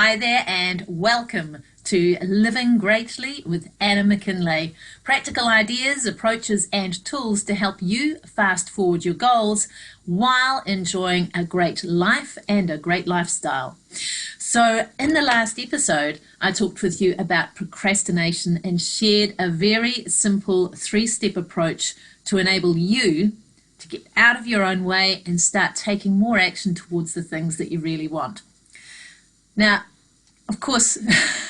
Hi there and welcome to Living Greatly with Anna McKinley. Practical ideas, approaches and tools to help you fast forward your goals while enjoying a great life and a great lifestyle. So in the last episode, I talked with you about procrastination and shared a very simple three-step approach to enable you to get out of your own way and start taking more action towards the things that you really want. Now, of course,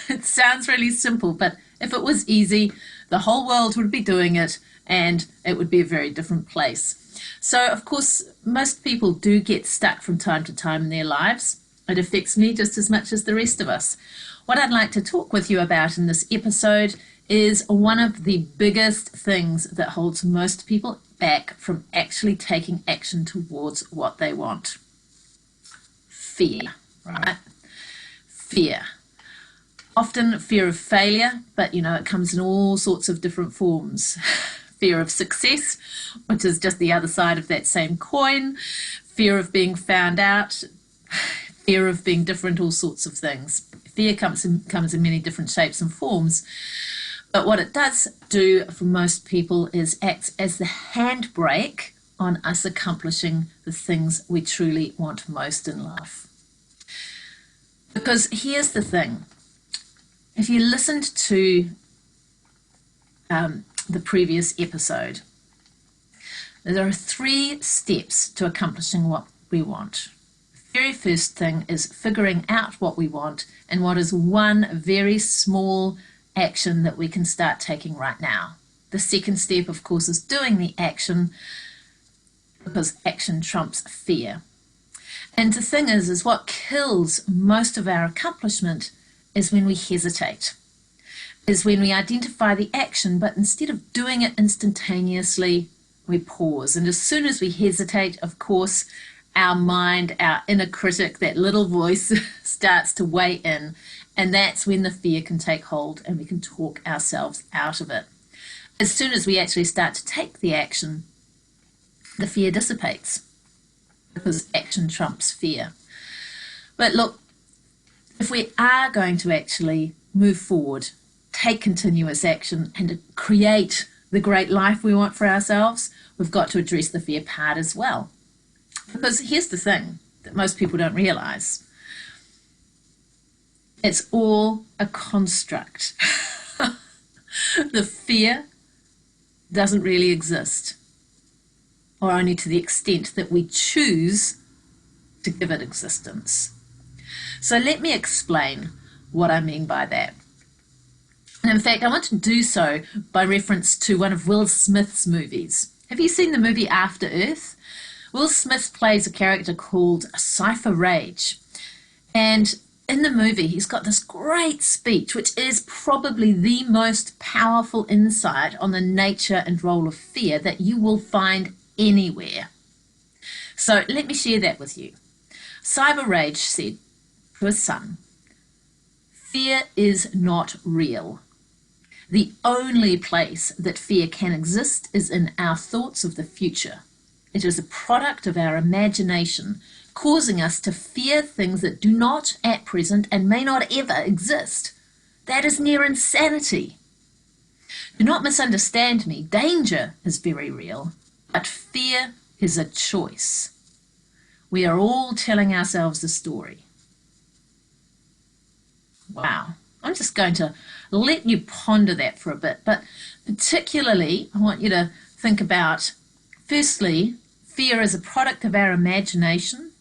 it sounds really simple, but if it was easy, the whole world would be doing it and it would be a very different place. So, of course, most people do get stuck from time to time in their lives. It affects me just as much as the rest of us. What I'd like to talk with you about in this episode is one of the biggest things that holds most people back from actually taking action towards what they want. Fear, right? Fear. Often fear of failure, but it comes in all sorts of different forms. Fear of success, which is just the other side of that same coin. Fear of being found out. Fear of being different, all sorts of things. Fear comes in many different shapes and forms. But what it does do for most people is act as the handbrake on us accomplishing the things we truly want most in life. Because here's the thing. If you listened to the previous episode, there are 3 steps to accomplishing what we want. The very first thing is figuring out what we want and what is one very small action that we can start taking right now. The second step, of course, is doing the action, because action trumps fear. And the thing is what kills most of our accomplishment is when we hesitate, is when we identify the action, but instead of doing it instantaneously, we pause. And as soon as we hesitate, of course, our mind, our inner critic, that little voice starts to weigh in. And that's when the fear can take hold and we can talk ourselves out of it. As soon as we actually start to take the action, the fear dissipates, because action trumps fear. But look, if we are going to actually move forward, take continuous action and create the great life we want for ourselves, we've got to address the fear part as well. Because here's the thing that most people don't realize. It's all a construct. The fear doesn't really exist, or only to the extent that we choose to give it existence. So let me explain what I mean by that. And in fact, I want to do so by reference to one of Will Smith's movies. Have you seen the movie After Earth? Will Smith plays a character called Cypher Rage. And in the movie, he's got this great speech, which is probably the most powerful insight on the nature and role of fear that you will find anywhere. So let me share that with you. Cyber Rage said to his son, "Fear is not real. The only place that fear can exist is in our thoughts of the future. It is a product of our imagination, causing us to fear things that do not at present and may not ever exist. That is near insanity. Do not misunderstand me. Danger is very real, but fear is a choice. We are all telling ourselves a story." Wow. I'm just going to let you ponder that for a bit, but particularly I want you to think about, firstly, fear is a product of our imagination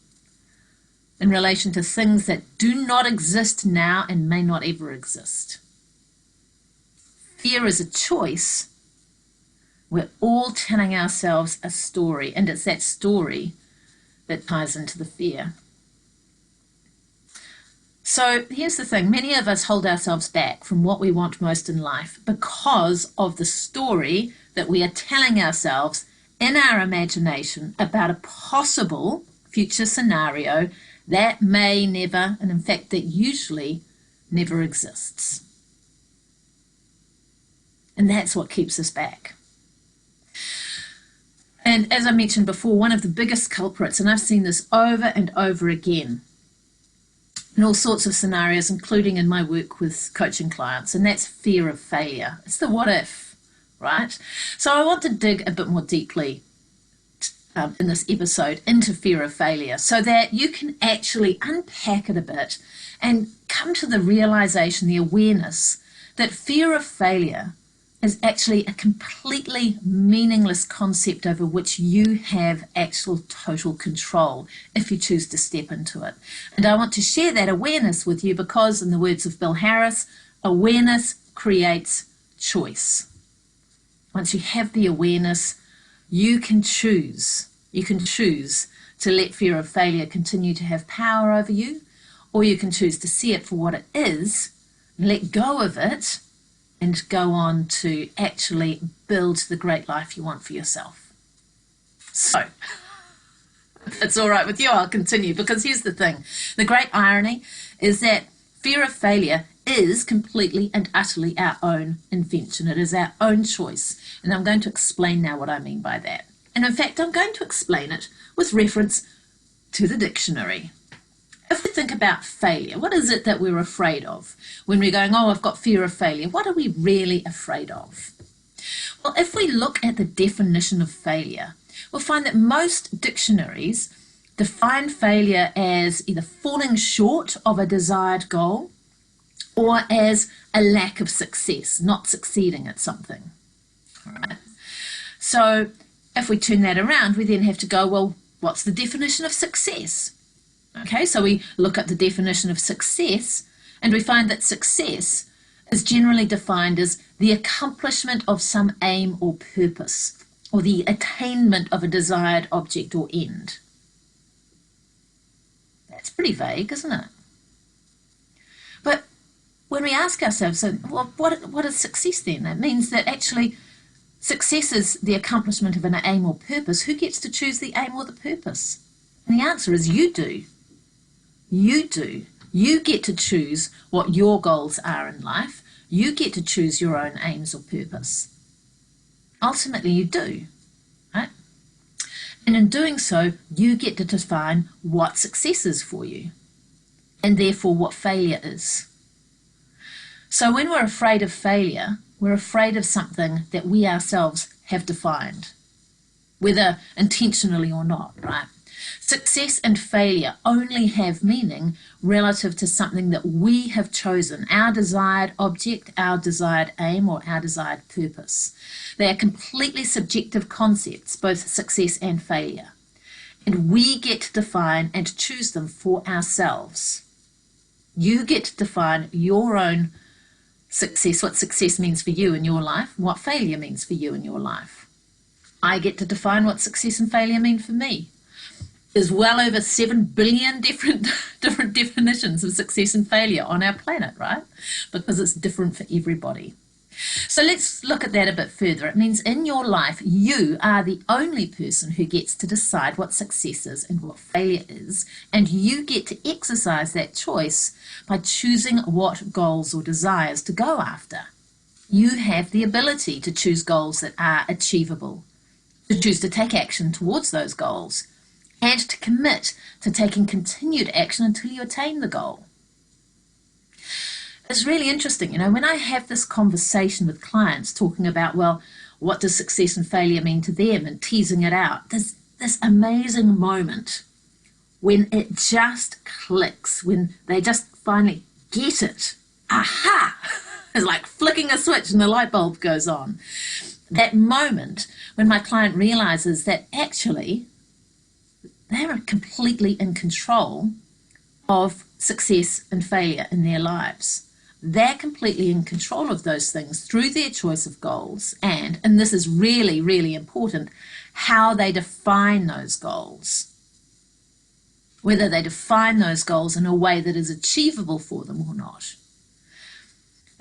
in relation to things that do not exist now and may not ever exist. Fear is a choice. We're all telling ourselves a story, and it's that story that ties into the fear. So here's the thing. Many of us hold ourselves back from what we want most in life because of the story that we are telling ourselves in our imagination about a possible future scenario that may never, and in fact that usually never exists. And that's what keeps us back. And as I mentioned before, one of the biggest culprits, and I've seen this over and over again, in all sorts of scenarios, including in my work with coaching clients, and that's fear of failure. It's the what if, right? So I want to dig a bit more deeply in this episode into fear of failure so that you can actually unpack it a bit and come to the realization, the awareness that fear of failure is actually a completely meaningless concept over which you have actual total control if you choose to step into it. And I want to share that awareness with you because, in the words of Bill Harris, awareness creates choice. Once you have the awareness, you can choose. You can choose to let fear of failure continue to have power over you, or you can choose to see it for what it is, let go of it, and go on to actually build the great life you want for yourself. So, if it's all right with you, I'll continue, because here's the thing. The great irony is that fear of failure is completely and utterly our own invention. It is our own choice. And I'm going to explain now what I mean by that. And in fact, I'm going to explain it with reference to the dictionary. If we think about failure, what is it that we're afraid of? When we're going, oh, I've got fear of failure, what are we really afraid of? Well, if we look at the definition of failure, we'll find that most dictionaries define failure as either falling short of a desired goal or as a lack of success, not succeeding at something. All right. So if we turn that around, we then have to go, well, what's the definition of success? Okay, so we look at the definition of success and we find that success is generally defined as the accomplishment of some aim or purpose, or the attainment of a desired object or end. That's pretty vague, isn't it? But when we ask ourselves, well, what is success then? It means that actually success is the accomplishment of an aim or purpose. Who gets to choose the aim or the purpose? And the answer is you do. You do. You get to choose what your goals are in life. You get to choose your own aims or purpose. Ultimately, you do, right? And in doing so, you get to define what success is for you, and therefore what failure is. So when we're afraid of failure, we're afraid of something that we ourselves have defined, whether intentionally or not, right? Success and failure only have meaning relative to something that we have chosen, our desired object, our desired aim, or our desired purpose. They are completely subjective concepts, both success and failure. And we get to define and choose them for ourselves. You get to define your own success, what success means for you in your life, what failure means for you in your life. I get to define what success and failure mean for me. There's well over 7 billion different definitions of success and failure on our planet, right? Because it's different for everybody. So let's look at that a bit further. It means in your life, you are the only person who gets to decide what success is and what failure is, and you get to exercise that choice by choosing what goals or desires to go after. You have the ability to choose goals that are achievable, to choose to take action towards those goals, and to commit to taking continued action until you attain the goal. It's really interesting, when I have this conversation with clients talking about, well, what does success and failure mean to them and teasing it out, there's this amazing moment when it just clicks, when they just finally get it. Aha! It's like flicking a switch and the light bulb goes on. That moment when my client realizes that actually they're completely in control of success and failure in their lives. They're completely in control of those things through their choice of goals and this is really, really important, how they define those goals. Whether they define those goals in a way that is achievable for them or not.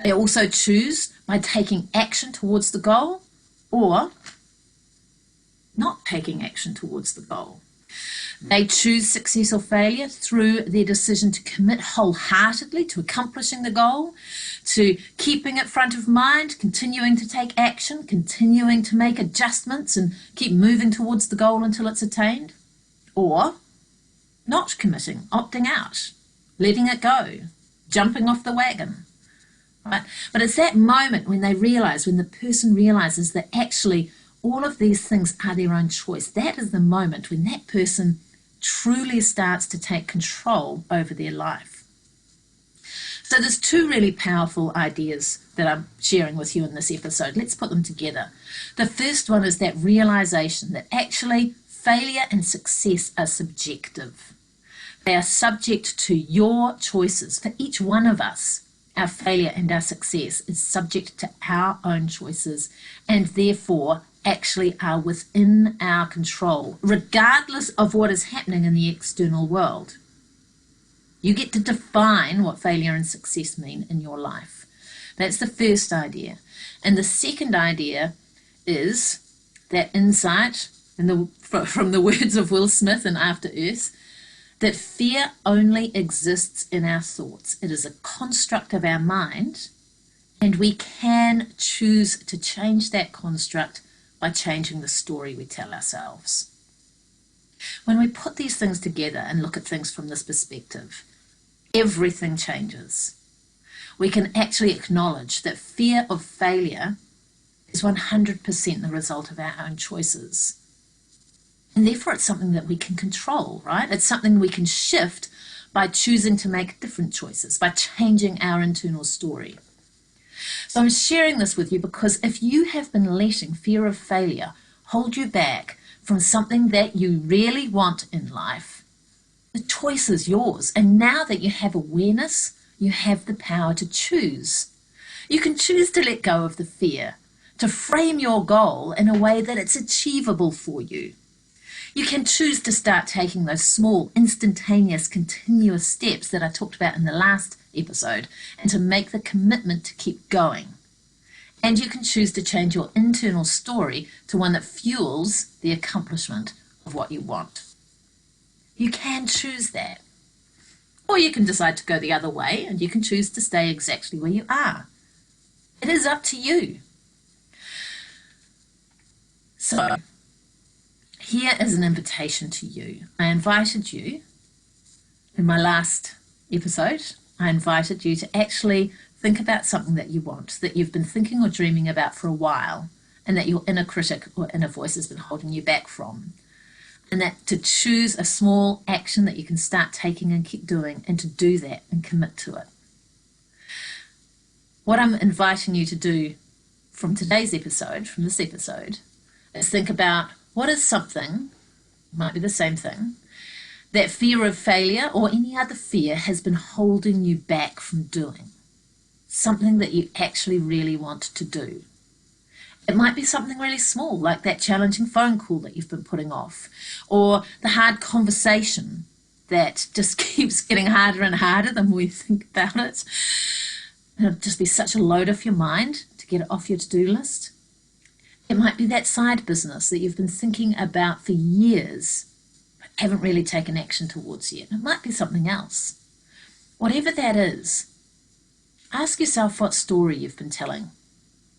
They also choose by taking action towards the goal or not taking action towards the goal. They choose success or failure through their decision to commit wholeheartedly to accomplishing the goal, to keeping it front of mind, continuing to take action, continuing to make adjustments and keep moving towards the goal until it's attained, or not committing, opting out, letting it go, jumping off the wagon, right? But it's that moment when the person realizes that actually all of these things are their own choice. That is the moment when that person truly starts to take control over their life. So there's two really powerful ideas that I'm sharing with you in this episode. Let's put them together. The first one is that realization that actually failure and success are subjective. They are subject to your choices. For each one of us, our failure and our success is subject to our own choices and therefore actually are within our control, regardless of what is happening in the external world. You get to define what failure and success mean in your life. That's the first idea. And the second idea is that insight, from the words of Will Smith in After Earth, that fear only exists in our thoughts. It is a construct of our mind, and we can choose to change that construct by changing the story we tell ourselves. When we put these things together and look at things from this perspective, everything changes. We can actually acknowledge that fear of failure is 100% the result of our own choices. And therefore it's something that we can control, right? It's something we can shift by choosing to make different choices, by changing our internal story. So I'm sharing this with you because if you have been letting fear of failure hold you back from something that you really want in life, the choice is yours. And now that you have awareness, you have the power to choose. You can choose to let go of the fear, to frame your goal in a way that it's achievable for you. You can choose to start taking those small, instantaneous, continuous steps that I talked about in the last episode and to make the commitment to keep going. And you can choose to change your internal story to one that fuels the accomplishment of what you want. You can choose that. Or you can decide to go the other way and you can choose to stay exactly where you are. It is up to you. So, here is an invitation to you. I invited you, in my last episode, I invited you to actually think about something that you want, that you've been thinking or dreaming about for a while, and that your inner critic or inner voice has been holding you back from. And that to choose a small action that you can start taking and keep doing, and to do that and commit to it. What I'm inviting you to do from today's episode, from this episode, is think about what is something, might be the same thing, that fear of failure or any other fear has been holding you back from doing. Something that you actually really want to do. It might be something really small, like that challenging phone call that you've been putting off, or the hard conversation that just keeps getting harder and harder the more you think about it. It'll just be such a load off your mind to get it off your to-do list. It might be that side business that you've been thinking about for years, but haven't really taken action towards yet. It might be something else. Whatever that is, ask yourself what story you've been telling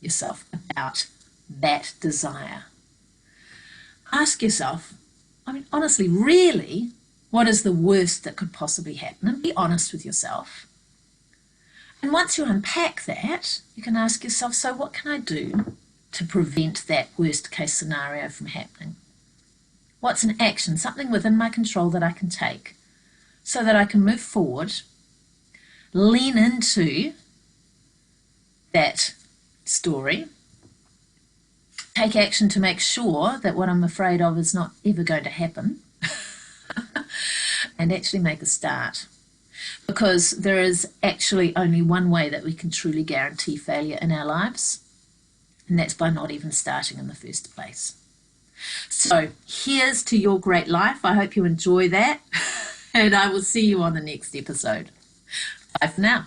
yourself about that desire. Ask yourself, honestly, really, what is the worst that could possibly happen? And be honest with yourself. And once you unpack that, you can ask yourself, so what can I do to prevent that worst case scenario from happening? What's an action, something within my control that I can take so that I can move forward, lean into that story, take action to make sure that what I'm afraid of is not ever going to happen, and actually make a start. Because there is actually only one way that we can truly guarantee failure in our lives, and that's by not even starting in the first place. So here's to your great life. I hope you enjoy that, and I will see you on the next episode. Bye for now.